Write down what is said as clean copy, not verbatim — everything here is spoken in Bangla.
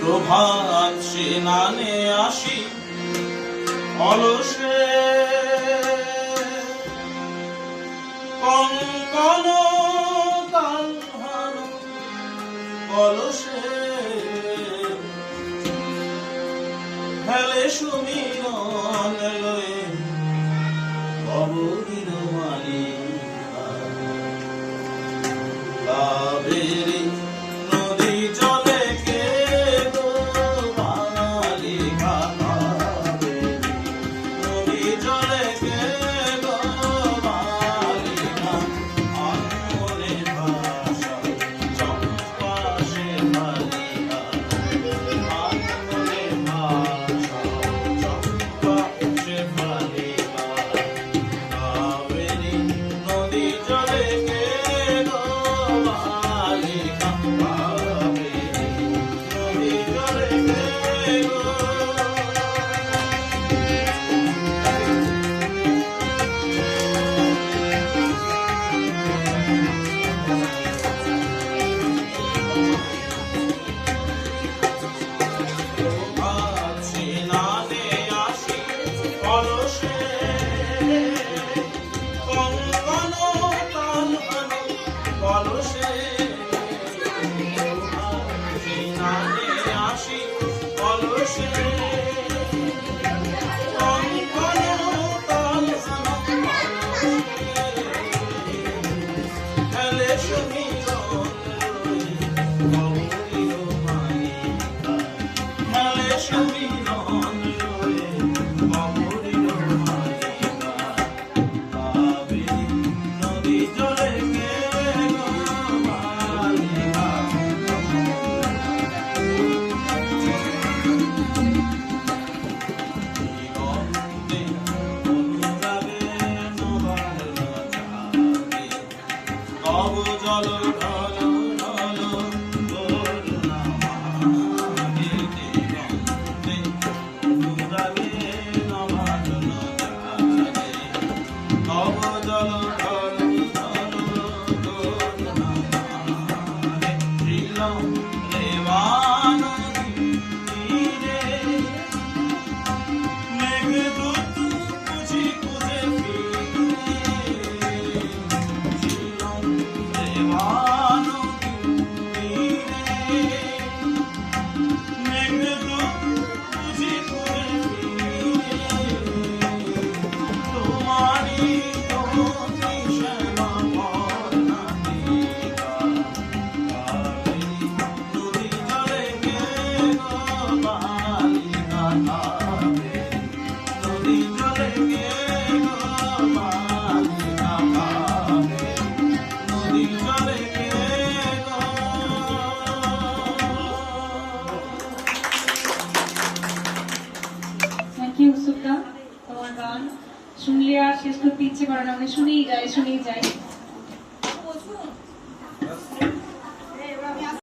প্রভাত স্নানে আসি অলসে কঙ্কন কালহার কলসে হেলে সুমিরন লয়ে অবহির মালিকা কাবেরী নদী জলে কে গো মালিকা কাবেরী নদী জলে কে গো মালিকা আনমনে ভাষা চম্পা সে মালিকা আনমনে ভাষা চম্পা সে মালিকা কাবেরী নদী জলে কে গো মালিকা কাবেরী নদী জলে কে গো প্রভাত স্নানে আসি অলসে কঙ্কন কালহার কলসে প্রভাত স্নানে আসি অলসে কঙ্কন কালহার হেলে সুমিরন লয়ে অবহির মালিকা হেলে সুমিরন লয়ে অবহির মালিকা কাবেরী নদী জলে কে গো মালিকা দিগন্তে অনুরাগে নবান্ন জাগে তব জল ঢল ঢল করুণা মাগে দিগন্তে অনুরাগে নবান্ন জাগে তব জল ঢল ঢল করুণা মাগে শ্রীলং রেবানদী তীরে মেঘদূত খুঁজে খুঁজে ফিরে ছিলাম রেবানদী তীরে মেঘদূত খুঁজে খুঁজে ফিরে তোমারই দোষী শ্যামা বর্ণালিকা কাবেরী নদী জলে কে গো মালিকা কাবেরী নদী জলে কে গো মালিকা কাবেরী নদী জলে কে গো থ্যাংক ইউ সুলতান, তোমার গান শুনলে আর শেষ করতে ইচ্ছে করে না, মানে শুনেই যায়।